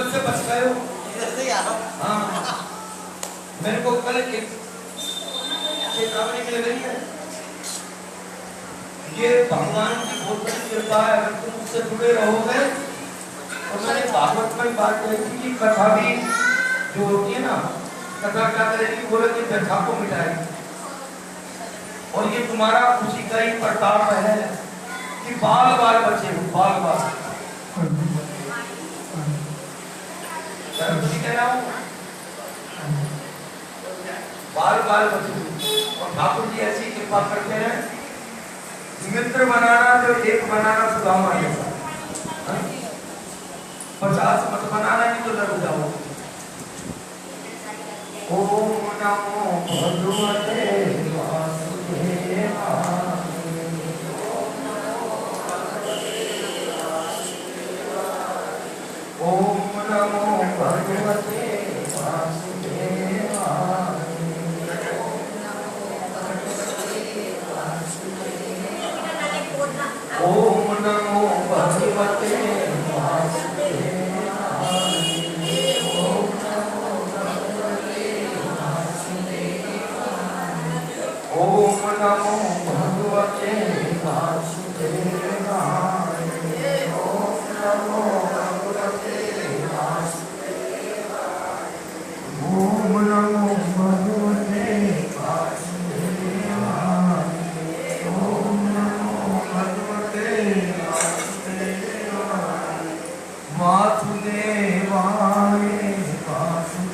दुश्मन से बच गए हो। हाँ, मेरे को कल चेतावनी मिल रही है। ये भगवान की बहुत बड़ी कृपा है, अगर तुम उससे जुड़े रहोगे। और मैंने भागवत में बात कही थी कि कथा भी जो होती है ना, कथा क्या करेगी, बोले कि व्यथा को मिटाएगी। और ये तुम्हारा उसी का ही प्रताप है कि बाल बाल बचे हो, बाल बाल कह रहा हूँ, बाल बाल बचे हो। और ठाकुर जी ऐसी कृपा करते हैं, मित्र बनाना जो एक बनाना सुदामा जैसा, 50 मत बनाना, नहीं तो लग जाओ। ओम नमो भगवते वासुदेवाय। ओम नमो भगवते वासुदेवाय। ओम नमो भगवते ओम नमो भगवते वासुदेवाय। ओम नमो भगवते वासुदेवाय। ओम नमो भगवते वासुदेवाय। ओम नमो भगवते वासुदेवाय। वासुदेवाय वासुदेवाय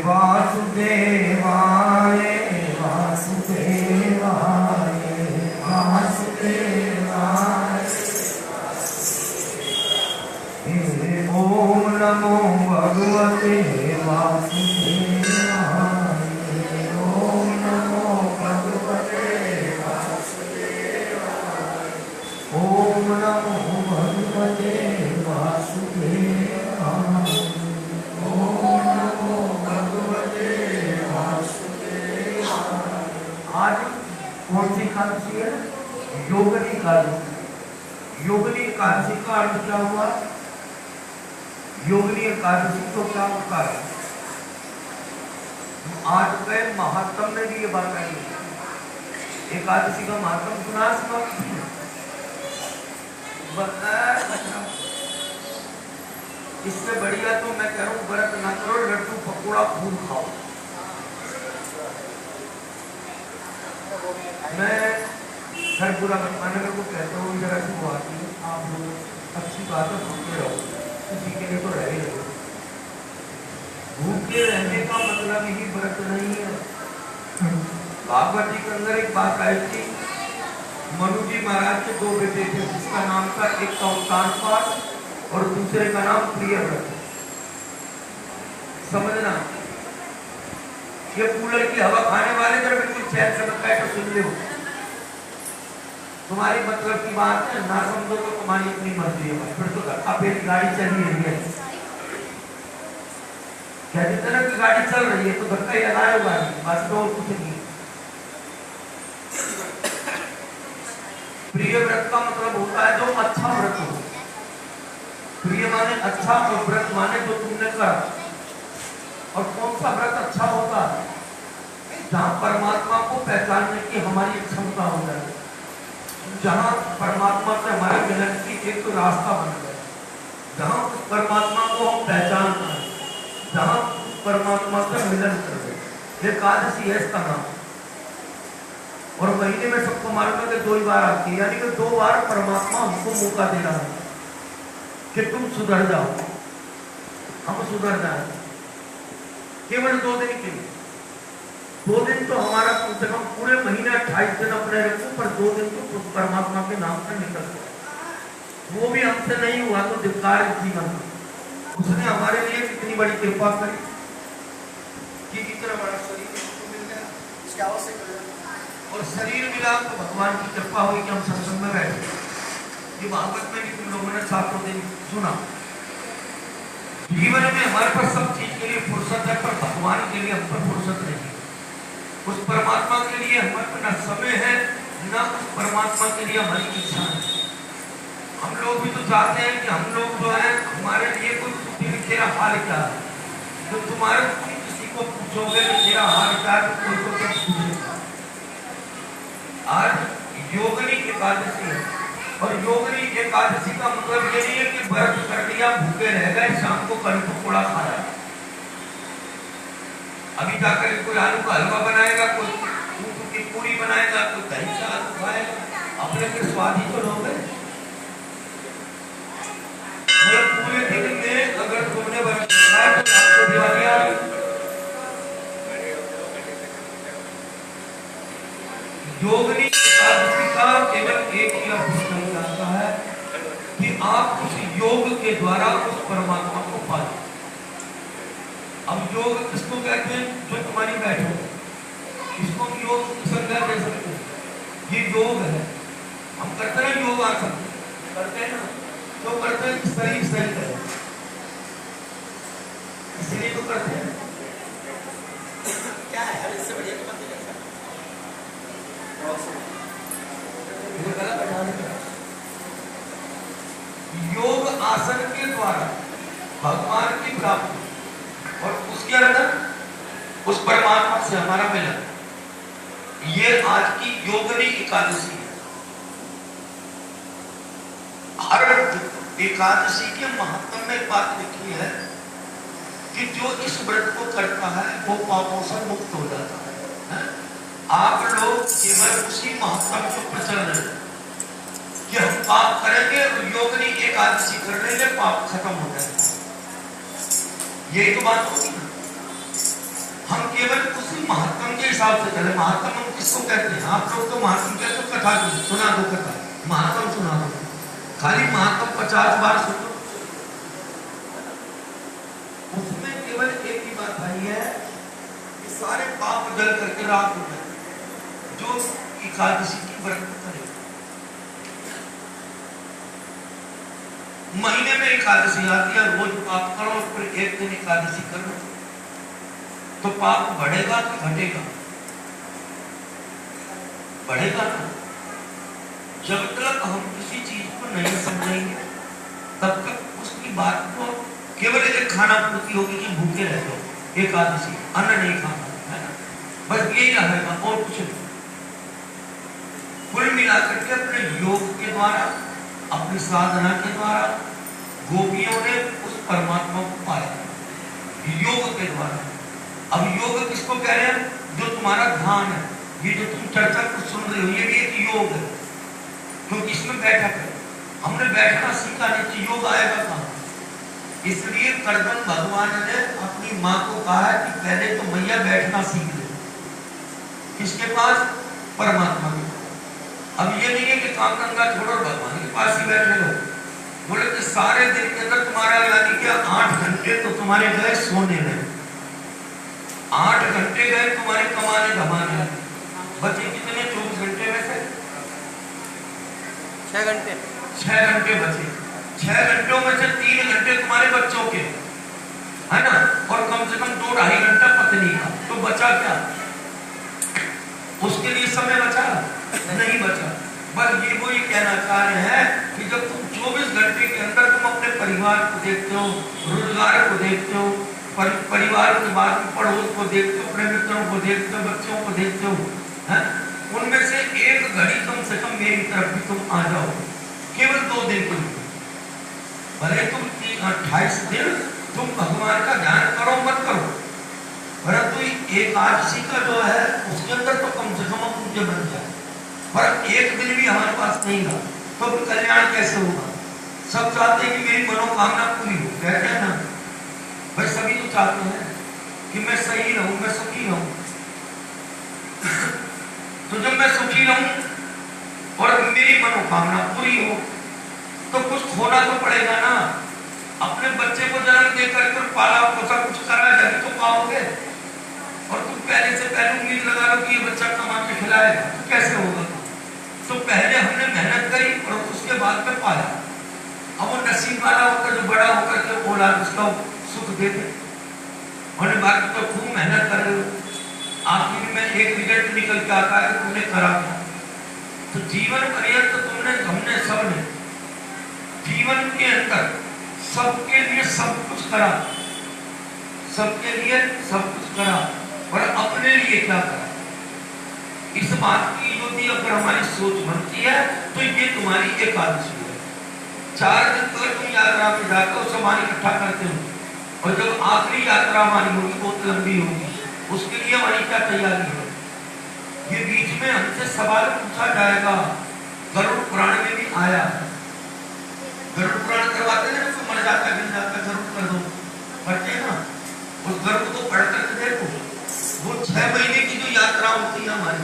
वासुदेवाय वासुदेवाय वासुदेवाय। ओम नमो भगवते वासुदेवाय। ओम नमो भगवते वासुदेवाय। ओम नमो भगवते वासुदेवाय। आज कौन सी एकादशी है? योगिनी एकादशी। योगिनी एकादशी का अर्थ क्या हुआ? योगिनी एकादशी तो क्या होता है? आज के महात्म ने भी ये बात कही, एकादशी का महात्म सुना। इससे बढ़िया तो मैं कह रहा हूँ व्रत ना करो, लड्डू पकौड़ा खूब खाओ। मैं हर बुरा बताने को कहता हूँ, जरा सी बात है, आप लोग अच्छी बात है सुनते रहो, किसी के लिए तो रह ही रहो। भूखे रहने का मतलब ही व्रत नहीं है। भागवत जी के अंदर एक बात आई थी, मनु जी महाराज के 2 बेटे थे, जिसका नाम था, एक का उत्तान पाठ और दूसरे का नाम प्रियव्रत। समझना, ये कूलर की हवा खाने वाले जरा बिल्कुल चैन से मत बैठो, सुन लो। तुम्हारी मतलब की बात है, ना समझो तो तुम्हारी अपनी मर्जी है। फिर तो अब एक गाड़ी चली रही है, क्या जितना की गाड़ी चल रही है तो धक्का ही लगाया हुआ है, बस तो और कुछ नहीं। प्रिय व्रत का मतलब होता है जो अच्छा व्रत हो। प्रिय माने अच्छा और व्रत माने जो तुमने करा। और कौन सा व्रत अच्छा होता है? जहाँ परमात्मा को पहचानने की हमारी क्षमता हो जाए, जहाँ परमात्मा से हमारे मिलन की एक तो रास्ता बन जाए, जहाँ उस परमात्मा को हम पहचान पाए, जहाँ परमात्मा से मिलन कर दे। एकादशी है इसका नाम। और महीने में सबको मालूम है कि 2 ही बार आती है, यानी कि 2 बार परमात्मा हमको मौका दे रहा है कि तुम सुधर जाओ, हम सुधर जाए। केवल 2 दिन के लिए। 2 दिन तो हमारा कम से कम पूरे महीने 28 दिन अपने रखो, पर 2 दिन तो उस परमात्मा के नाम से निकल गए। वो भी हमसे नहीं हुआ तो धिक्कार जीवन। उसने हमारे लिए कितनी बड़ी कृपा करी कि इतना बड़ा शरीर मिल गया, इसके आवश्यक और शरीर मिला तो भगवान की कृपा हुई कि हम सत्संग में बैठे। ये भागवत में भी तुम लोगों ने 7 दिन सुना। जीवन में हमारे पास सब चीज के लिए फुर्सत है, पर भगवान के लिए हम पर फुर्सत नहीं है। उस परमात्मा के लिए हमारे पास न समय है, ना उस परमात्मा के लिए हमारी इच्छा है। हम लोग भी तो चाहते हैं कि हम लोग जो है हमारे लिए कोई पूछे कि तेरा हाल क्या है, तो तुम्हारे तुम किसी को पूछोगे कि तेरा हाल क्या है तो कोई को सब पूछेगा। आज योगिनी एकादशी है और योगिनी एकादशी का मतलब ये नहीं है कि व्रत कर लिया भूखे रह गए शाम को कड़ी पकौड़ा खाया। अभी जाकर कोई आलू का हलवा बनाएगा, कोई ऊँट की पूरी बनाएगा, कोई दही का आलू खाएगा, अपने फिर स्वाद ही तो लोग हैं। पूरे दिन में अगर तुमने व्रत रखा है तो आपको दिवाली आ गई। योगिनी एकादशी का केवल एक ही अर्थ होता है कि आप उस योग के द्वारा उस परमात्मा को पाएं। अब योग किसको कहते हैं? जो तुम्हारी बैठो, इसको योग संज्ञा दे सकते हैं, ये योग है। हम करते हैं योग आसन करते हैं ना, तो करते हैं शरीर सही है इसलिए तो करते हैं। क्या है इससे बढ़िया तो मत योग आसन के द्वारा भगवान की प्राप्ति और उसके अंदर उस परमात्मा से हमारा मिलन, ये आज की योगिनी एकादशी है। हर एकादशी के महत्व में बात लिखी है कि जो इस व्रत को करता है वो पापों से मुक्त हो जाता है। आप लोग केवल उसी महत्व को प्रचल रहे कि हम पाप करेंगे और योगिनी एकादशी कर लेंगे, पाप खत्म हो जाएगा। यही तो बात होगी ना। हम केवल उसी महात्म के हिसाब से चले। महात्म हम किसको कहते हैं? आप लोग तो महात्म कहते हो, कथा सुना दो, कथा महात्म सुना दो, खाली महात्म 50 बार सुनो। उसमें केवल एक ही बात आई है कि सारे पाप जल करके राख हो जाए जो एकादशी की व्रत करे। महीने में एकादशी आती है, रोज पाप करो और फिर एक दिन एकादशी करो तो पाप बढ़ेगा कि घटेगा? बढ़ेगा ना। जब तक हम किसी चीज को नहीं समझेंगे तब तक उसकी बात को केवल एक खाना पूर्ति होगी कि भूखे रह जाओ, एकादशी अन्न नहीं खाना है ना, बस यही रहेगा और कुछ नहीं। कुल मिलाकर के अपने योग के द्वारा, अपनी साधना के द्वारा गोपियों ने उस परमात्मा को पाया योग के द्वारा। अब योग किसको कह रहे हैं? जो तुम्हारा ध्यान है, ये जो तुम चर्चा को सुन रहे हो, ये भी एक योग है, क्योंकि इसमें बैठक है। हमने बैठना सीखा नहीं तो योग आएगा कहाँ? इसलिए करदम भगवान ने अपनी माँ को कहा है कि पहले तो मैया बैठना सीख ले। किसके पास? परमात्मा के पास। अब ये नहीं है कि काम धंधा छोड़ो भगवान के पास ही बैठे रहो। बोले कि सारे दिन के अंदर तुम्हारा यानी कि 8 घंटे तो तुम्हारे गए सोने में, 8 घंटे गए तुम्हारे कमाने धमाने, बचे कितने? 24 घंटे में से 6 घंटे 6 घंटे बचे। 6 घंटों में से 3 घंटे तुम्हारे बच्चों के है ना, और कम से कम 2-2.5 घंटा पत्नी का, तो बचा क्या? उसके लिए समय बचा नहीं बचा। बस ये वो ही कहना चाह रहे हैं कि जब तुम 24 घंटे के अंदर तुम अपने परिवार को देखते हो, रोजगार को देखते हो, परिवार के बाद पड़ोस को देखते हो, अपने मित्रों को देखते हो, बच्चों को देखते हो, है? उनमें से एक घड़ी कम से कम मेरी तरफ भी तुम आ जाओ, केवल 2 दिन के लिए। भले तुम 28 दिन तुम भगवान का ध्यान करो मत करो, परंतु एकादशी का जो है उसके अंदर तो कम से कम पूज्य बन जाए। पर एक दिन भी हमारे पास नहीं रहा तो फिर कल्याण कैसे होगा? सब चाहते हैं कि मेरी मनोकामना पूरी हो, कहते हैं ना भाई, सभी तो चाहते हैं कि मैं सही रहूं, मैं सुखी रहूं। तो जब मैं सुखी रहूं और मेरी मनोकामना पूरी हो तो कुछ खोना तो पड़ेगा ना। अपने बच्चे को जन्म देकर कर पाला पोसा कुछ करा जाए तो पाओगे, और तुम पहले से पहले उम्मीद लगा लो कि ये बच्चा कमा के खिलाएगा, तो कैसे होगा? तो पहले हमने मेहनत करी और उसके बाद में पाया। अब वो नसीब वाला होकर जो बड़ा होकर के औलाद उसका सुख दे दे, और बाकी तो खूब मेहनत कर रहे हो, आखिर में एक रिजल्ट निकल के आता है कि तुमने करा क्या। तो जीवन पर्यंत तुमने हमने सबने जीवन के अंदर सबके लिए सब कुछ करा, सबके लिए सब कुछ करा, और अपने लिए क्या करा? इस बात की यदि अगर हमारी सोच बनती है तो ये तुम्हारी एकादशी है। 4 दिन अगर तुम यात्रा पे जाते हो, सामान इकट्ठा करते हो, और जब आखिरी यात्रा हमारी होगी बहुत लंबी होगी, उसके लिए हमारी क्या तैयारी है? ये बीच में हमसे सवाल पूछा जाएगा। गरुड़ पुराण में भी आया, गरुड़ पुराण करवाते हैं, तो मर जाता गिर जाता, गरुड़ कर दो, पढ़ते हैं ना, उस गरुड़ को पढ़ करके देखो। वो 6 महीने की जो यात्रा होती है हमारी,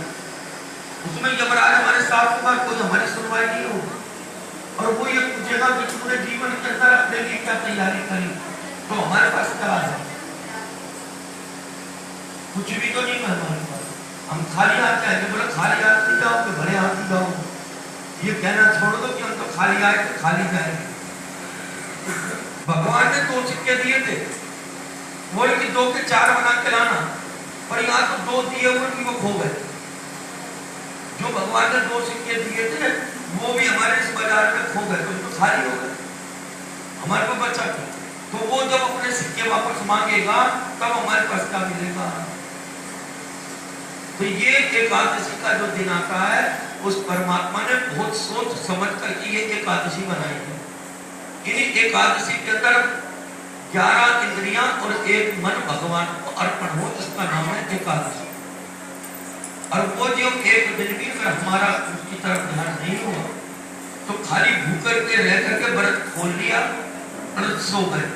उसमें यमराज हमारे साथ होगा, कोई हमारी सुनवाई नहीं होगी, और वो ये पूछेगा कि तुमने जीवन के अंदर अपने लिए क्या तैयारी करी, तो हमारे पास क्या है? कुछ भी तो नहीं है हमारे पास। हम खाली हाथ आएंगे, बोले खाली हाथ नहीं जाओगे, भरे हाथ ही जाओगे। ये कहना छोड़ दो कि हम तो खाली आए तो खाली जाएंगे। भगवान ने 2 सिक्के दिए थे, बोले कि 2 के 4 बना के लाना, पर यहाँ तो 2 दिए हुए कि वो खो गए। जो भगवान ने 2 सिक्के दिए थे वो भी हमारे इस बाजार में खो गए, तो खाली हो गए, हमारे को बचा क्या? तो वो जब अपने सिक्के वापस मांगेगा तब हमारे पास क्या मिलेगा? तो ये एकादशी का जो दिन आता है, उस परमात्मा ने बहुत सोच समझ कर ये एकादशी बनाई है। इन्हीं एकादशी के अंदर 11 इंद्रियां और 1 मन भगवान को अर्पण हो, इसका नाम है एकादशी। और वो जो एक दिन भी अगर हमारा उसकी तरफ ध्यान नहीं हुआ तो खाली भूकर के रह करके व्रत खोल लिया और सो गए,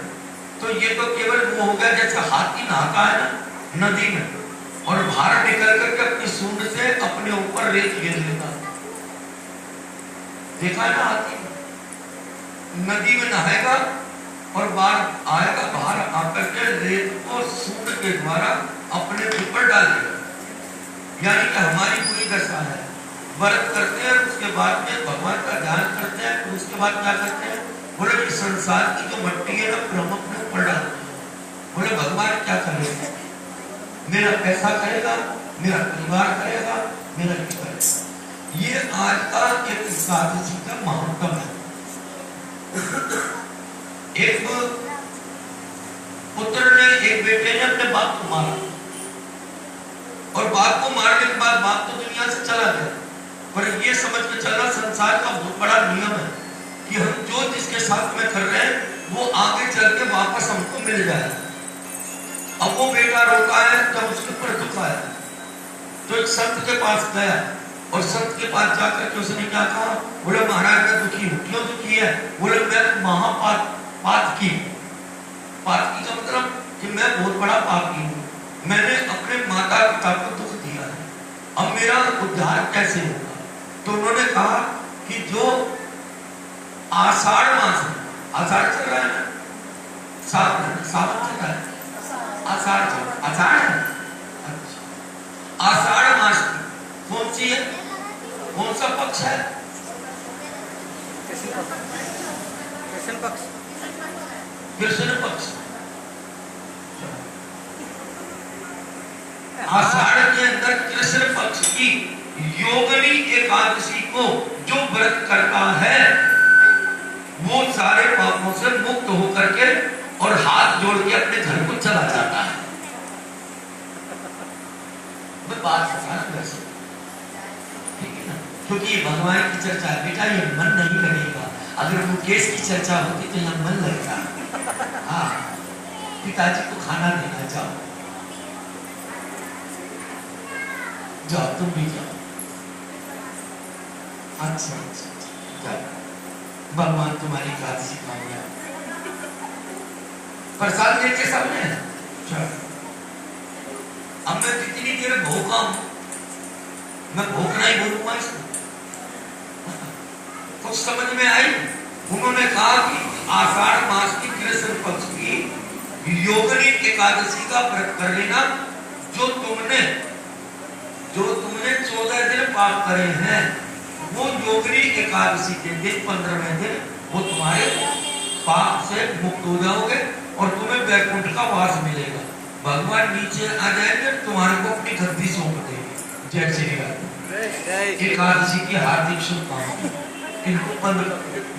तो ये तो केवल वो हो गया जैसे हाथी नहाता है ना नदी में, और बाहर निकल करके अपनी सूंड से अपने ऊपर रेत घेर लेता। देखा है ना, हाथी नदी में नहाएगा और बाहर आएगा, बाहर आकर के रेत को सूंड के द्वारा अपने ऊपर डाल देगा। यानी कि हमारी पूरी दशा है, व्रत करते हैं, उसके बाद में भगवान का ध्यान करते हैं, तो उसके बाद क्या करते हैं? बोले कि संसार की जो मट्टी है ना, हम अपने ऊपर डालते हैं। बोले भगवान क्या करेगा? मेरा पैसा करेगा, मेरा परिवार करेगा, मेरा क्या करेगा? ये आज का एक एकादशी का महत्व है। एक पुत्र ने, एक बेटे ने अपने बाप को मारा, और बाप को मारने के बाद बाप तो दुनिया से चला गया, पर ये समझ के चलना संसार का बहुत बड़ा नियम है कि हम जो जिसके साथ में कर रहे हैं वो आगे चल के वापस हमको मिल जाए। अब वो बेटा रोता है जब उसके ऊपर दुख आया, तो एक संत के पास गया, और संत के पास जाकर के उसने क्या कहा? बोले महाराज मैं दुखी हूँ। क्यों दुखी है? बोले मैं पात की का मतलब कि मैं बहुत बड़ा पापी हूँ, मैंने अपने माता पिता को दुख दिया है, अब मेरा उद्धार कैसे होगा? तो उन्होंने कहा कि जो आषाढ़ मास है, आषाढ़ चल रहा है ना, सावन चल रहा है, आषाढ़ है, आषाढ़ मास की कौन सी है, कौन सा पक्ष है? कृष्ण पक्ष। आषाढ़ के अंदर कृष्ण पक्ष की योगिनी एकादशी को जो व्रत करता है वो सारे पापों से मुक्त होकर के और हाथ जोड़ के अपने घर को चला जाता है। बात वैसे ठीक है ना, क्योंकि भगवान की चर्चा है बेटा, ये मन नहीं लगेगा। अगर मुकेश की चर्चा होती तो यहाँ मन लगता। हाँ, पिताजी को खाना देना, जाओ जाओ, तुम भी जाओ। अच्छा जाओ, भगवान तुम्हारी एकादशी कामयाब। प्रसाद लेके सबने चलो। अब मैं जितनी देर भूखा हूं, मैं भूखना ही बोलूंगा इसको। कुछ समझ में आई? उन्होंने कहा कि आषाढ़ मास की कृष्ण पक्ष की योगिनी एकादशी का व्रत कर लेना। जो तुमने 14 दिन पाप करे हैं, वो योगिनी एकादशी के दिन 15वें दिन वो तुम्हारे पाप से मुक्त हो जाओगे और तुम्हें वैकुंठ का वास मिलेगा। भगवान नीचे आ जाएंगे, तुम्हारे को अपनी गद्दी सौंप देंगे। जय श्री राम। एकादशी की हार्दिक शुभकामनाएं। इनको बंद कर दो।